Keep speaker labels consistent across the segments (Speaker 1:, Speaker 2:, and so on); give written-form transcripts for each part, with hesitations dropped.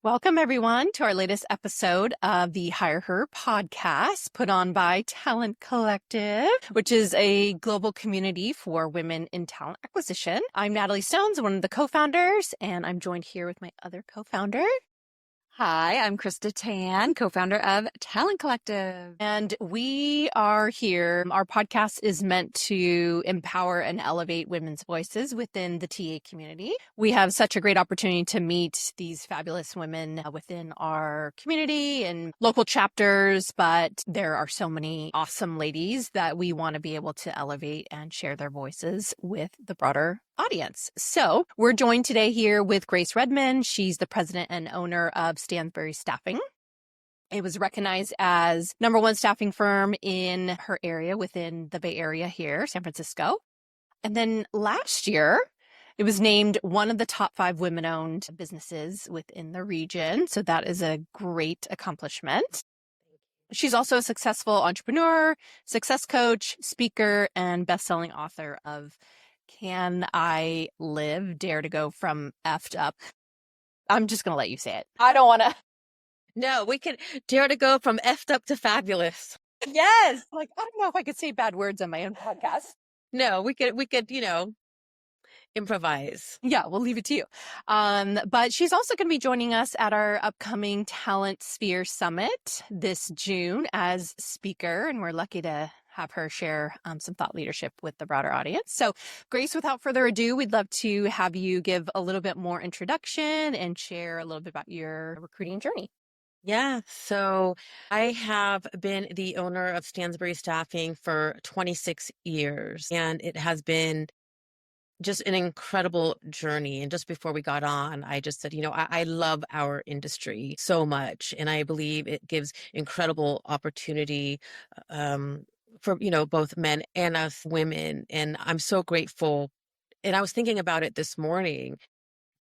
Speaker 1: Welcome, everyone, to our latest episode of the HigherHer podcast put on by Talent Collective, which is a global community for women in talent acquisition. I'm Natalie Stones, one of the co-founders, and I'm joined here with my other co-founder.
Speaker 2: Hi, I'm Krista Tan, co-founder of Talent Collective.
Speaker 1: And we are here. Our podcast is meant to empower and elevate women's voices within the TA community. We have such a great opportunity to meet these fabulous women within our community and local chapters, but there are so many awesome ladies that we want to be able to elevate and share their voices with the broader audience. So we're joined today here with Grace Redmond. She's the president and owner of Stansbury Staffing. It was recognized as #1 staffing firm in her area within the Bay Area here, San Francisco. And then last year, it was named one of the top 5 women-owned businesses within the region. So that is a great accomplishment. She's also a successful entrepreneur, success coach, speaker, and best-selling author of Can I Live? Dare to Go From Effed Up. I'm just going to let you say it. I don't want to.
Speaker 3: No, we could dare to go from effed up to fabulous.
Speaker 1: Yes. Like, I don't know if I could say bad words on my own podcast.
Speaker 3: No, we could, improvise.
Speaker 1: Yeah, we'll leave it to you. But she's also going to be joining us at our upcoming Talent Sphere Summit this June as speaker, and we're lucky to have her share some thought leadership with the broader audience. So, Grace, without further ado, we'd love to have you give a little bit more introduction and share a little bit about your recruiting journey.
Speaker 3: Yeah, so I have been the owner of Stansbury Staffing for 26 years, and it has been just an incredible journey. And just before we got on, I just said, I love our industry so much, and I believe it gives incredible opportunity for, both men and us women. And I'm so grateful. And I was thinking about it this morning.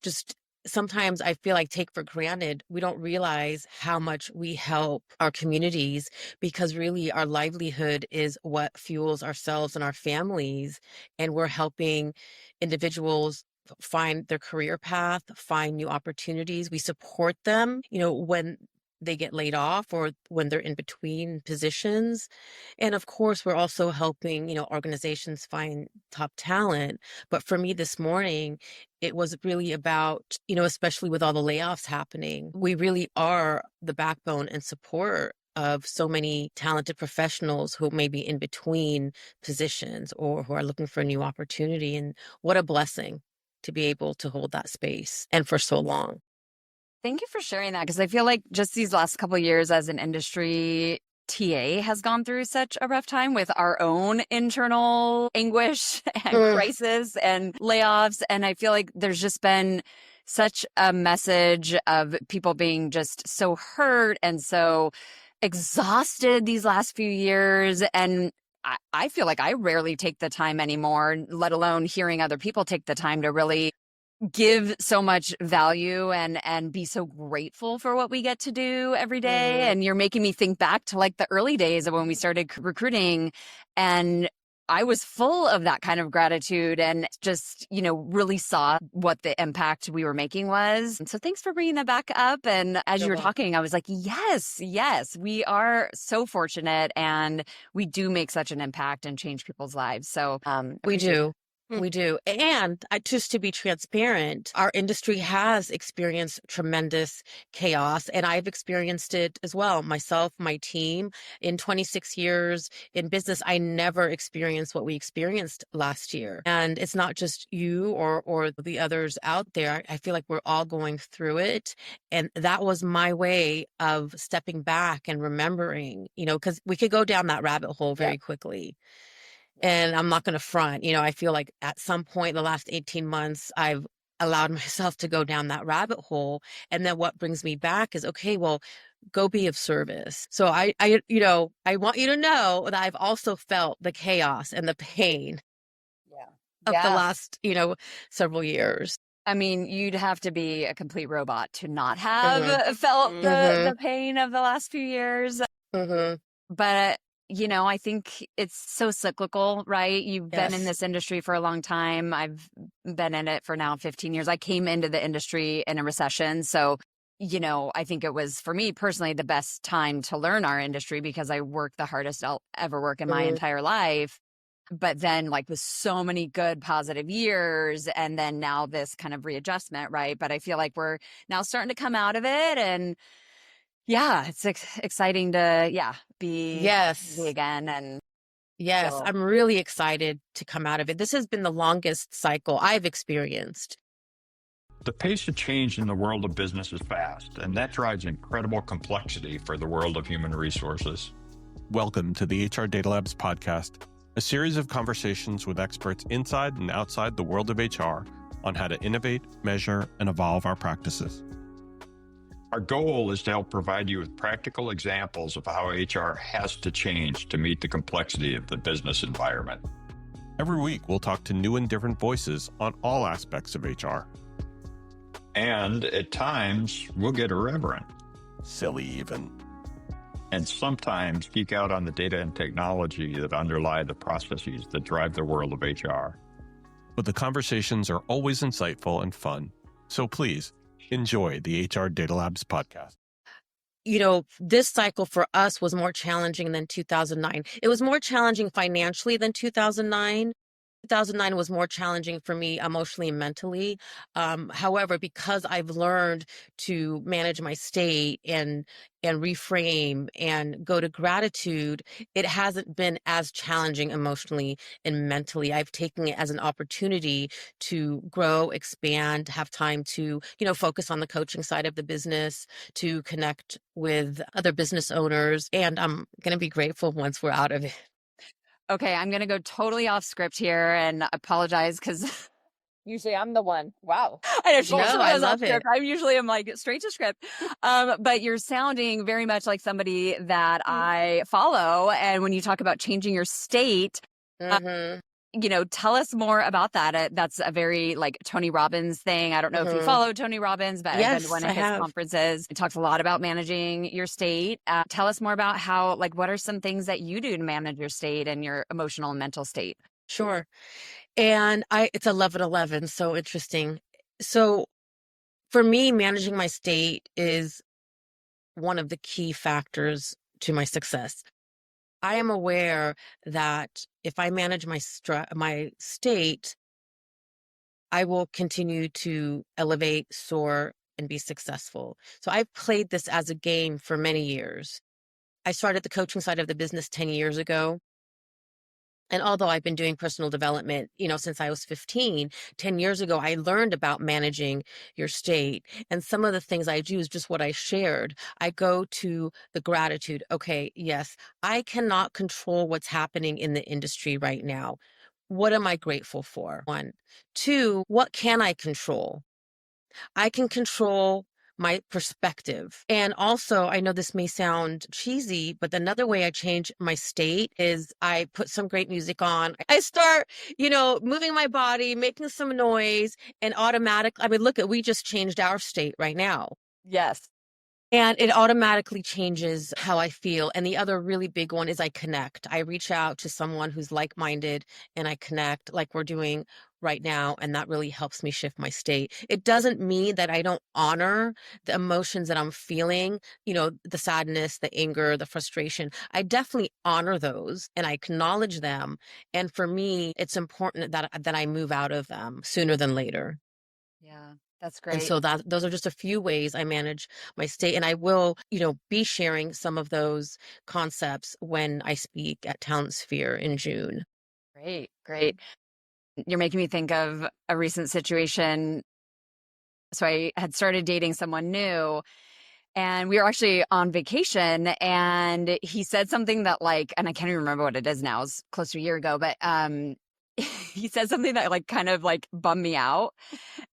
Speaker 3: Just sometimes I feel like take for granted, we don't realize how much we help our communities, because really our livelihood is what fuels ourselves and our families. And we're helping individuals find their career path, find new opportunities. We support them, when they get laid off or when they're in between positions. And of course, we're also helping, organizations find top talent. But for me this morning, it was really about, especially with all the layoffs happening, we really are the backbone and support of so many talented professionals who may be in between positions or who are looking for a new opportunity. And what a blessing to be able to hold that space, and for so long.
Speaker 2: Thank you for sharing that, because I feel like just these last couple of years as an industry, TA has gone through such a rough time with our own internal anguish and crisis and layoffs. And I feel like there's just been such a message of people being just so hurt and so exhausted these last few years. And I feel like I rarely take the time anymore, let alone hearing other people take the time to really give so much value and be so grateful for what we get to do every day. And you're making me think back to like the early days of when we started recruiting, and I was full of that kind of gratitude and just, really saw what the impact we were making was. And so thanks for bringing that back up. And as you were talking, I was like, yes, we are so fortunate, and we do make such an impact and change people's lives. So
Speaker 3: we do. We do. And just to be transparent, our industry has experienced tremendous chaos, and I've experienced it as well. Myself, my team, in 26 years in business, I never experienced what we experienced last year. And it's not just you or the others out there. I feel like we're all going through it. And that was my way of stepping back and remembering, because we could go down that rabbit hole very quickly. And I'm not going to front, I feel like at some point in the last 18 months, I've allowed myself to go down that rabbit hole. And then what brings me back is, okay, well, go be of service. So I want you to know that I've also felt the chaos and the pain of the last, several years.
Speaker 2: I mean, you'd have to be a complete robot to not have felt the pain of the last few years. But I think it's so cyclical, right? You've been in this industry for a long time. I've been in it for now 15 years. I came into the industry in a recession. So, I think it was, for me personally, the best time to learn our industry because I worked the hardest I'll ever work in my entire life. But then like with so many good positive years and then now this kind of readjustment, right? But I feel like we're now starting to come out of it, and yeah, it's exciting to be
Speaker 3: Yes.
Speaker 2: again. And
Speaker 3: Yes,
Speaker 2: so
Speaker 3: I'm really excited to come out of it. This has been the longest cycle I've experienced.
Speaker 4: The pace of change in the world of business is fast, and that drives incredible complexity for the world of human resources.
Speaker 5: Welcome to the HR Data Labs podcast, a series of conversations with experts inside and outside the world of HR on how to innovate, measure, and evolve our practices.
Speaker 4: Our goal is to help provide you with practical examples of how HR has to change to meet the complexity of the business environment.
Speaker 5: Every week, we'll talk to new and different voices on all aspects of HR.
Speaker 4: And at times, we'll get irreverent.
Speaker 5: Silly even.
Speaker 4: And sometimes geek out on the data and technology that underlie the processes that drive the world of HR.
Speaker 5: But the conversations are always insightful and fun. So please, enjoy the HR Data Labs podcast.
Speaker 3: This cycle for us was more challenging than 2009. It was more challenging financially than 2009. 2009 was more challenging for me emotionally and mentally. However, because I've learned to manage my state and reframe and go to gratitude, it hasn't been as challenging emotionally and mentally. I've taken it as an opportunity to grow, expand, have time to, focus on the coaching side of the business, to connect with other business owners. And I'm going to be grateful once we're out of it.
Speaker 2: okay, I'm going to go totally off script here and apologize because usually I'm the one. Wow. I know she
Speaker 3: No, I
Speaker 2: goes off
Speaker 3: love it.
Speaker 2: script. I'm like straight to script. But you're sounding very much like somebody that I follow. And when you talk about changing your state, tell us more about that. That's a very like Tony Robbins thing. I don't know if you follow Tony Robbins, but I've been to one of his conferences. He talks a lot about managing your state. Tell us more about how, like, what are some things that you do to manage your state and your emotional and mental state?
Speaker 3: Sure. And it's 11:11, so interesting. So for me, managing my state is one of the key factors to my success. I am aware that if I manage my state, I will continue to elevate, soar, and be successful. So I've played this as a game for many years. I started the coaching side of the business 10 years ago. And although I've been doing personal development, since I was 15, 10 years ago, I learned about managing your state. And some of the things I do is just what I shared. I go to the gratitude. Okay, yes, I cannot control what's happening in the industry right now. What am I grateful for? 1. 2, what can I control? I can control my perspective. And also, I know this may sound cheesy, but another way I change my state is I put some great music on. I start, moving my body, making some noise, and we just changed our state right now.
Speaker 2: Yes.
Speaker 3: And it automatically changes how I feel. And the other really big one is I connect. I reach out to someone who's like-minded and I connect like we're doing right now. And that really helps me shift my state. It doesn't mean that I don't honor the emotions that I'm feeling, the sadness, the anger, the frustration. I definitely honor those and I acknowledge them. And for me, it's important that I move out of them sooner than later.
Speaker 2: Yeah. That's great.
Speaker 3: And so those are just a few ways I manage my state. And I will, be sharing some of those concepts when I speak at Talent Sphere in June.
Speaker 2: Great. You're making me think of a recent situation. So I had started dating someone new and we were actually on vacation and he said something that and I can't even remember what it is now. It was close to a year ago, but he said something that kind of bummed me out.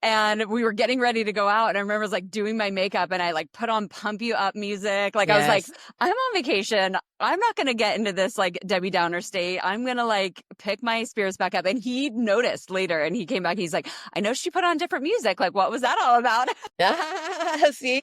Speaker 2: And we were getting ready to go out. And I remember I was doing my makeup and I put on pump you up music. I was like, I'm on vacation. I'm not going to get into this Debbie Downer state. I'm going to pick my spirits back up. And he noticed later and he came back. He's like, I know she put on different music. What was that all about?
Speaker 3: See?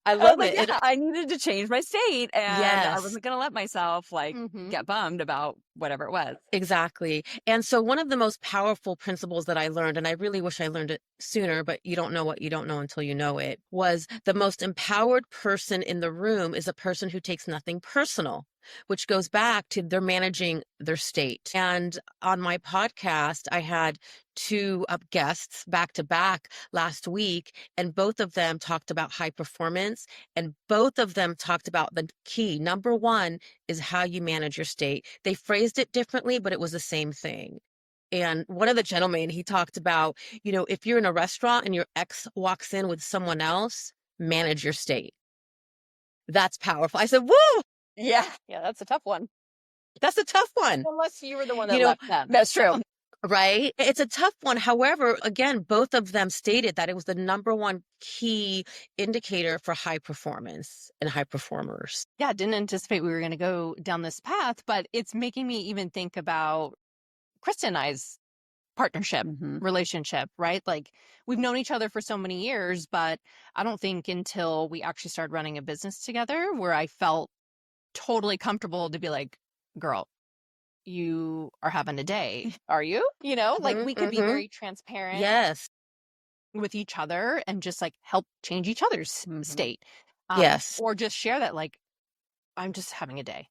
Speaker 3: I
Speaker 2: was
Speaker 3: love
Speaker 2: like,
Speaker 3: it.
Speaker 2: yeah, I needed to change my state and I
Speaker 3: Yes.
Speaker 2: wasn't going to let myself like
Speaker 1: Mhm.
Speaker 2: get bummed about whatever it was.
Speaker 3: Exactly. And so one of the most powerful principles that I learned, and I really wish I learned it sooner, but you don't know what you don't know until you know it, was the most empowered person in the room is a person who takes nothing personal, which goes back to they're managing their state. And on my podcast, I had two guests back to back last week, and both of them talked about high performance, and both of them talked about the key. Number one is how you manage your state. They phrased it differently, but it was the same thing. And one of the gentlemen, he talked about, if you're in a restaurant and your ex walks in with someone else, manage your state. That's powerful. I said, woo,
Speaker 2: Yeah.
Speaker 1: Yeah, that's a tough one.
Speaker 3: that's a tough one.
Speaker 1: Unless you were the one that
Speaker 3: You know,
Speaker 1: left them.
Speaker 2: That's true.
Speaker 3: Right? It's a tough one. However, again, both of them stated that it was the number one key indicator for high performance and high performers.
Speaker 1: Yeah, didn't anticipate we were going to go down this path, but it's making me even think about Krista and I's partnership, relationship, right? Like we've known each other for so many years, but I don't think until we actually started running a business together where I felt totally comfortable to be like, girl, you are having a day. Are you? Like we could be very transparent
Speaker 3: Yes.
Speaker 1: with each other and just like help change each other's state.
Speaker 3: Yes.
Speaker 1: Or just share that like, I'm just having a day.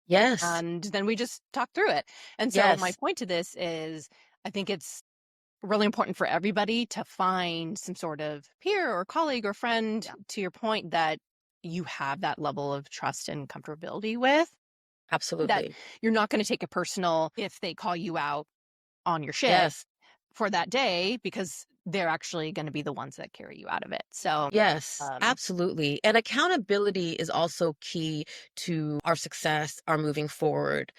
Speaker 3: Yes.
Speaker 1: And then we just talk through it. And so my point to this is I think it's really important for everybody to find some sort of peer or colleague or friend, to your point, that you have that level of trust and comfortability with.
Speaker 3: Absolutely.
Speaker 1: That you're not going to take it personal if they call you out on your shit for that day, because they're actually going to be the ones that carry you out of it. So
Speaker 3: yes, absolutely. And accountability is also key to our success, our moving forward.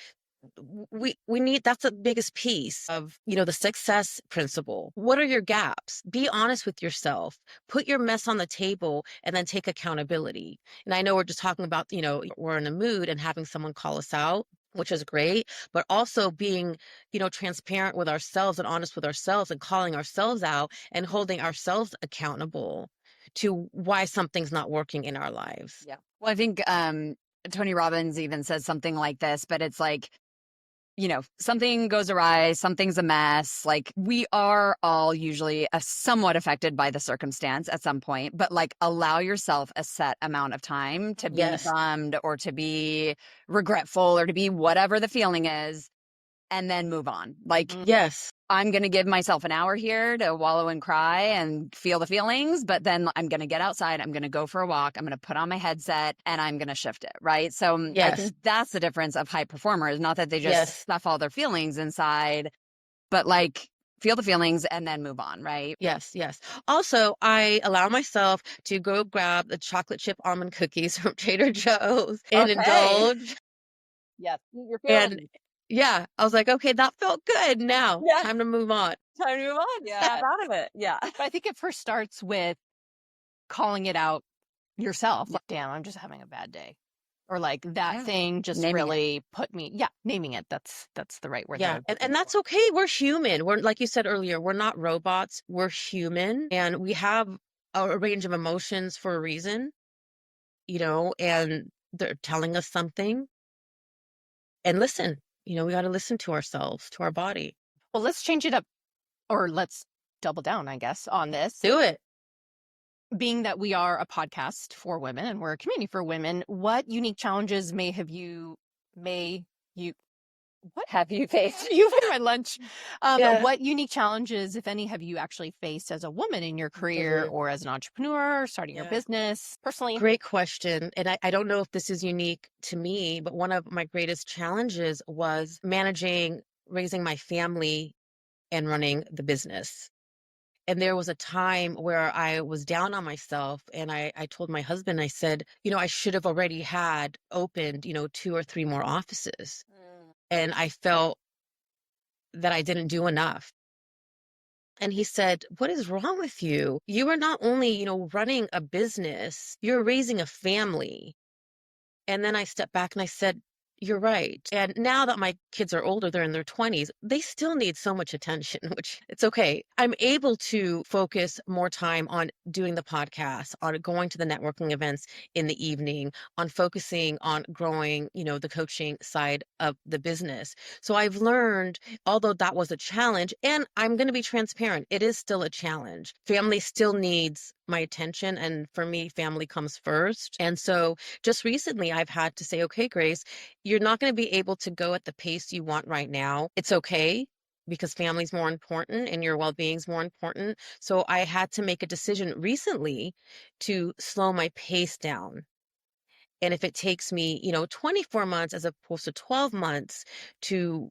Speaker 3: We need, that's the biggest piece of, the success principle. What are your gaps? Be honest with yourself, put your mess on the table, and then take accountability. And I know we're just talking about, we're in a mood and having someone call us out, which is great, but also being, transparent with ourselves and honest with ourselves and calling ourselves out and holding ourselves accountable to why something's not working in our lives.
Speaker 2: Yeah. Well, I think Tony Robbins even says something like this, but it's like, something goes awry, something's a mess. Like we are all usually somewhat affected by the circumstance at some point, but like allow yourself a set amount of time to be bummed or to be regretful or to be whatever the feeling is, and then move on. Like,
Speaker 3: yes,
Speaker 2: I'm going to give myself an hour here to wallow and cry and feel the feelings, but then I'm going to get outside. I'm going to go for a walk. I'm going to put on my headset and I'm going to shift it. Right. So I think that's the difference of high performers. Not that they just stuff all their feelings inside, but like feel the feelings and then move on. Right.
Speaker 3: Yes. Yes. Also, I allow myself to go grab the chocolate chip almond cookies from Trader Joe's and indulge.
Speaker 1: Yes. You're
Speaker 3: feeling. Yeah, I was like, okay, that felt good. Now, time to move on.
Speaker 2: Time to move on. Snap out of it. Yeah.
Speaker 1: But I think it first starts with calling it out yourself. Like, damn, I'm just having a bad day. Or like that thing just really put me, naming it. That's the right word.
Speaker 3: Yeah. And that's okay. We're human. We're, like you said earlier, we're not robots. We're human and we have a range of emotions for a reason, and they're telling us something. And listen. We got to listen to ourselves, to our body.
Speaker 1: Well, let's change it up, or let's double down, I guess, on this.
Speaker 3: Do it.
Speaker 1: Being that we are a podcast for women and we're a community for women, what unique challenges what have you faced? You've had my lunch. What unique challenges, if any, have you actually faced as a woman in your career or as an entrepreneur, starting your business personally?
Speaker 3: Great question. And I don't know if this is unique to me, but one of my greatest challenges was raising my family and running the business. And there was a time where I was down on myself and I told my husband, I said, I should have already had opened, 2 or 3 more offices. And I felt that I didn't do enough. And he said, what is wrong with you? You are not only, running a business, you're raising a family. And then I stepped back and I said, You're right. And now that my kids are older, they're in their 20s, they still need so much attention, which it's okay. I'm able to focus more time on doing the podcast, on going to the networking events in the evening, on focusing on growing, the coaching side of the business. So I've learned, although that was a challenge, and I'm going to be transparent, it is still a challenge. Family still needs my attention. And for me, family comes first. And so just recently, I've had to say, okay, Grace, you're not going to be able to go at the pace you want right now. It's okay because family's more important and your well-being's more important. So I had to make a decision recently to slow my pace down. And if it takes me, 24 months as opposed to 12 months to,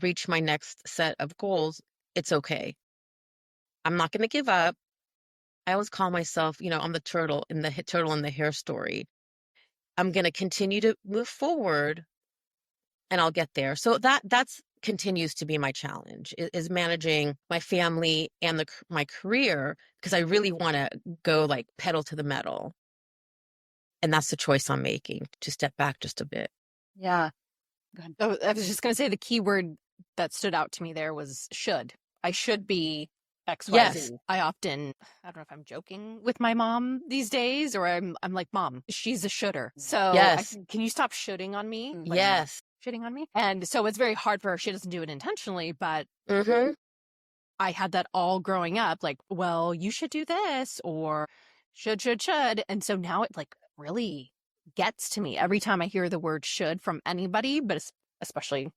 Speaker 3: reach my next set of goals, it's okay. I'm not going to give up. I always call myself, I'm the turtle in the turtle in the hare story. I'm going to continue to move forward and I'll get there. So that's continues to be my challenge is managing my family and my career because I really want to go like pedal to the metal. And that's the choice I'm making, to step back just a bit.
Speaker 2: Yeah. Go ahead.
Speaker 1: Oh, I was just going to say the key word that stood out to me there was should. I should be XYZ.
Speaker 3: Yes.
Speaker 1: I don't know if I'm joking with my mom these days or I'm like, Mom, she's a should'er. So
Speaker 3: Yes.
Speaker 1: can you stop shoulding on me? Like,
Speaker 3: Yes.
Speaker 1: shitting on me? And so it's very hard for her. She doesn't do it intentionally, but
Speaker 3: Mm-hmm.
Speaker 1: I had that all growing up, like, well, you should do this or should. And so now it like really gets to me every time I hear the word should from anybody, but especially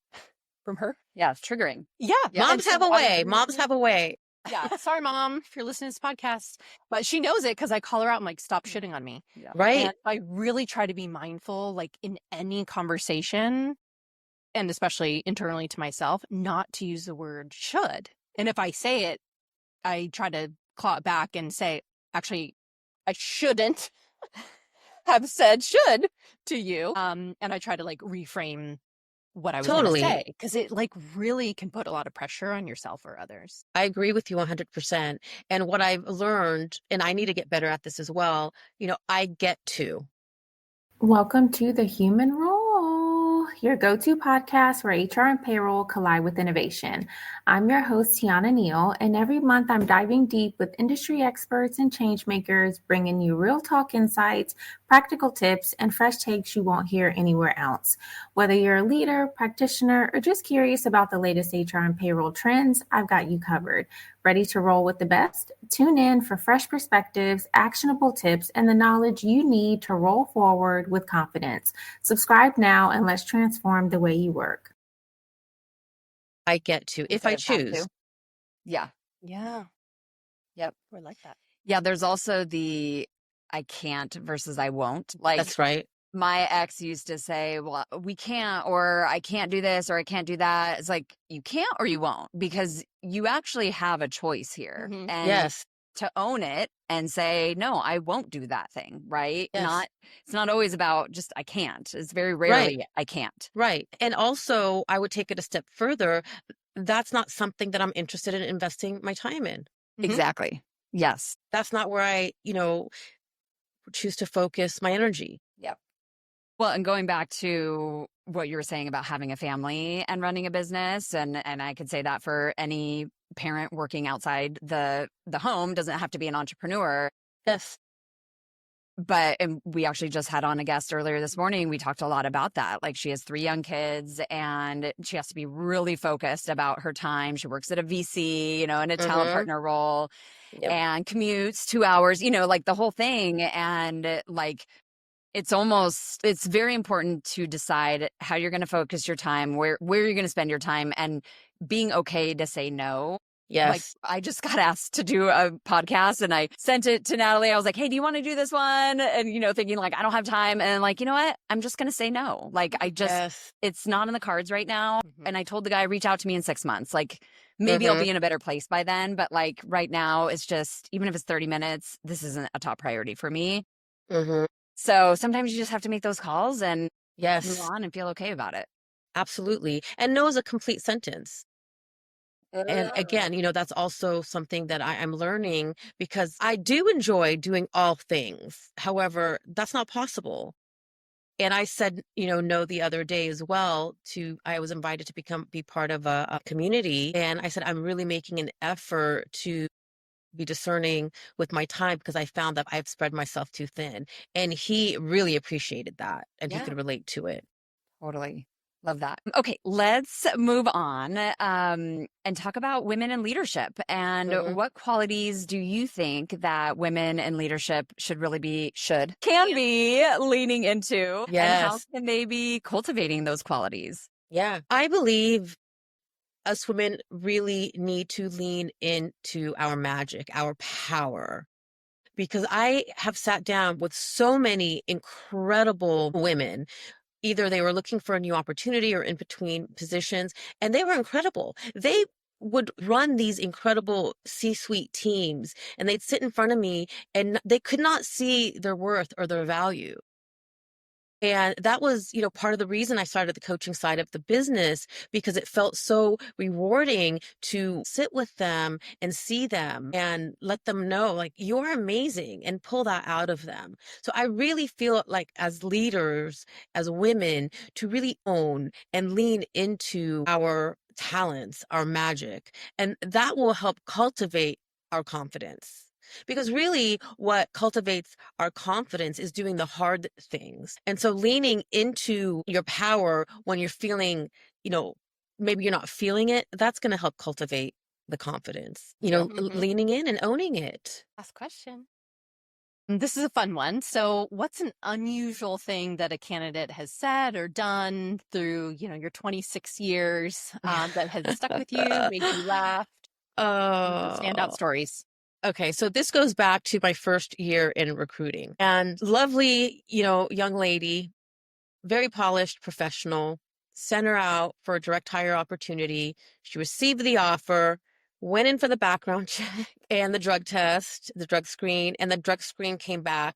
Speaker 1: from her.
Speaker 2: Yeah, it's triggering.
Speaker 1: Yeah.
Speaker 3: Moms have a way. Moms have a way.
Speaker 1: Yeah. Sorry, Mom, if you're listening to this podcast. But she knows it because I call her out and like, stop shitting on me.
Speaker 2: Yeah.
Speaker 3: Right.
Speaker 1: And I really try to be mindful, like in any conversation, and especially internally to myself, not to use the word should. And if I say it, I try to claw it back and say, actually, I shouldn't have said should to you. And I try to like reframe what I was going to say because it like really can put a lot of pressure on yourself or others.
Speaker 3: I agree with you 100%. And what I've learned, and I need to get better at this as well, I get to.
Speaker 6: Welcome to The Human Role, your go-to podcast where HR and payroll collide with innovation. I'm your host, Tiana Neal, and every month I'm diving deep with industry experts and change makers, bringing you real talk insights, practical tips, and fresh takes you won't hear anywhere else. Whether you're a leader, practitioner, or just curious about the latest HR and payroll trends, I've got you covered. Ready to roll with the best? Tune in for fresh perspectives, actionable tips, and the knowledge you need to roll forward with confidence. Subscribe now and let's transform the way you work.
Speaker 3: I get to, if I choose.
Speaker 2: Yeah.
Speaker 1: Yeah.
Speaker 2: Yep.
Speaker 1: I like that.
Speaker 2: Yeah. There's also the I can't versus I won't. Like,
Speaker 3: that's right.
Speaker 2: My ex used to say, well, we can't, or I can't do this, or I can't do that. It's like, you can't or you won't, because you actually have a choice here.
Speaker 1: Mhm.
Speaker 2: And
Speaker 3: Yes.
Speaker 2: to own it and say, no, I won't do that thing, right?
Speaker 3: Yes.
Speaker 2: It's not always about just, I can't. It's very rarely, I can't.
Speaker 3: Right. And also, I would take it a step further. That's not something that I'm interested in investing my time in.
Speaker 1: Mhm.
Speaker 2: Exactly. Yes.
Speaker 3: That's not where I, choose to focus my energy.
Speaker 2: Yep. Well, and going back to what you were saying about having a family and running a business, and I could say that for any parent working outside the home, doesn't have to be an entrepreneur.
Speaker 3: Yes.
Speaker 2: But and we actually just had on a guest earlier this morning. We talked a lot about that. Like, she has 3 young kids and she has to be really focused about her time. She works at a VC, in a talent partner role.
Speaker 3: Yep.
Speaker 2: And commutes 2 hours, like the whole thing. And like, it's very important to decide how you're going to focus your time, where you're going to spend your time, and being okay to say no.
Speaker 3: Yes.
Speaker 2: Like, I just got asked to do a podcast and I sent it to Natalie. I was like, hey, do you want to do this one? And, thinking like, I don't have time. And like, you know what? I'm just going to say no. Like, it's not in the cards right now.
Speaker 1: Mhm.
Speaker 2: And I told the guy, reach out to me in 6 months. Like, maybe I'll be in a better place by then. But like right now, it's just, even if it's 30 minutes, this isn't a top priority for me.
Speaker 3: Mm-hmm.
Speaker 2: So sometimes you just have to make those calls and
Speaker 3: Yes.
Speaker 2: move on and feel okay about it.
Speaker 3: Absolutely. And no is a complete sentence. And again, that's also something that I'm learning, because I do enjoy doing all things. However, that's not possible. And I said, no the other day as well I was invited to be part of a community. And I said, I'm really making an effort to be discerning with my time because I found that I've spread myself too thin. And he really appreciated that and he
Speaker 2: Yeah.
Speaker 3: could relate to it.
Speaker 2: Totally. Love that. Okay, let's move on and talk about women in leadership. And what qualities do you think that women in leadership can be leaning into?
Speaker 3: Yes.
Speaker 2: And how can they be cultivating those qualities?
Speaker 3: Yeah. I believe us women really need to lean into our magic, our power. Because I have sat down with so many incredible women. Either they were looking for a new opportunity or in between positions, and they were incredible. They would run these incredible C-suite teams, and they'd sit in front of me, and they could not see their worth or their value. And that was, part of the reason I started the coaching side of the business, because it felt so rewarding to sit with them and see them and let them know, like, you're amazing, and pull that out of them. So I really feel like as leaders, as women, to really own and lean into our talents, our magic, and that will help cultivate our confidence. Because really what cultivates our confidence is doing the hard things. And so leaning into your power when you're feeling, maybe you're not feeling it, that's going to help cultivate the confidence, leaning in and owning it.
Speaker 1: Last question. This is a fun one. So what's an unusual thing that a candidate has said or done through, your 26 years that has stuck with you, made you laugh? Standout stories.
Speaker 3: Okay, so this goes back to my first year in recruiting, and lovely, young lady, very polished professional, sent her out for a direct hire opportunity. She received the offer, went in for the background check and the drug test, the drug screen, and the drug screen came back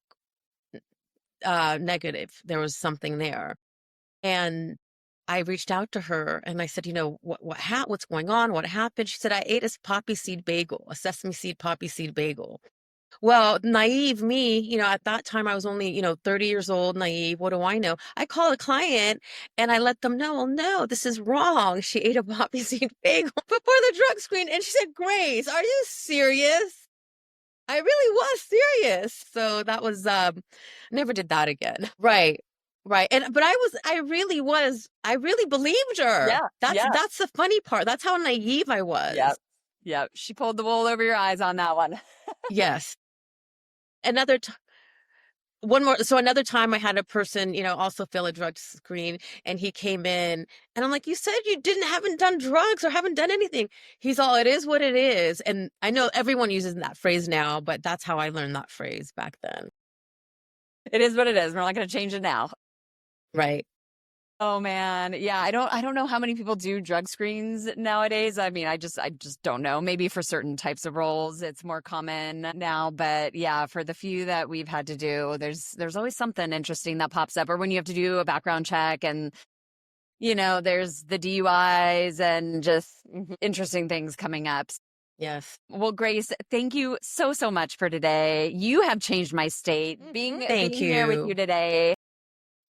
Speaker 3: negative. There was something there. And I reached out to her and I said, what's going on? What happened? She said, I ate a sesame seed poppy seed bagel. Well, naive me, at that time I was only, 30 years old, naive. What do I know? I called a client and I let them know, well, no, this is wrong. She ate a poppy seed bagel before the drug screen. And she said, Grace, are you serious? I really was serious. So that was, never did that again. Right. Right. But I really believed her.
Speaker 2: Yeah.
Speaker 3: That's the funny part. That's how naive I was.
Speaker 2: Yeah. She pulled the wool over your eyes on that one.
Speaker 3: Yes. Another time I had a person, also fill a drug screen, and he came in and I'm like, you said you haven't done drugs or haven't done anything. He's all, it is what it is. And I know everyone uses that phrase now, but that's how I learned that phrase back then.
Speaker 2: It is what it is. We're not going to change it now.
Speaker 3: Right.
Speaker 2: Oh man. Yeah. I don't know how many people do drug screens nowadays. I mean, I just don't know. Maybe for certain types of roles, it's more common now, but yeah, for the few that we've had to do, there's always something interesting that pops up, or when you have to do a background check and, there's the DUIs and just interesting things coming up.
Speaker 3: Yes.
Speaker 2: Well, Grace, thank you so much for today. You have changed my state being here with you today.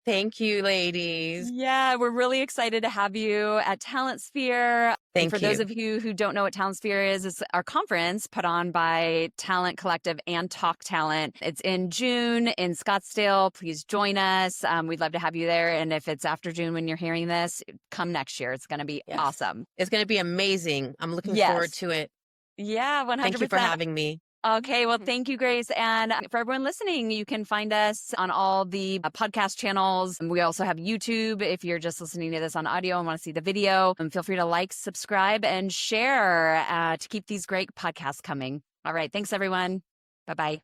Speaker 3: Thank you, ladies.
Speaker 2: Yeah, we're really excited to have you at Talent Sphere.
Speaker 3: Thank
Speaker 2: you. For those of you who don't know what Talent Sphere is, it's our conference put on by Talent Collective and Talk Talent. It's in June in Scottsdale. Please join us. We'd love to have you there. And if it's after June when you're hearing this, come next year. It's going to be awesome.
Speaker 3: It's going to be amazing. I'm looking forward to it.
Speaker 2: Yeah, 100%.
Speaker 3: Thank you for having me.
Speaker 2: Okay, well, thank you, Grace. And for everyone listening, you can find us on all the podcast channels. We also have YouTube. If you're just listening to this on audio and want to see the video, feel free to like, subscribe, and share to keep these great podcasts coming. All right, thanks, everyone. Bye-bye.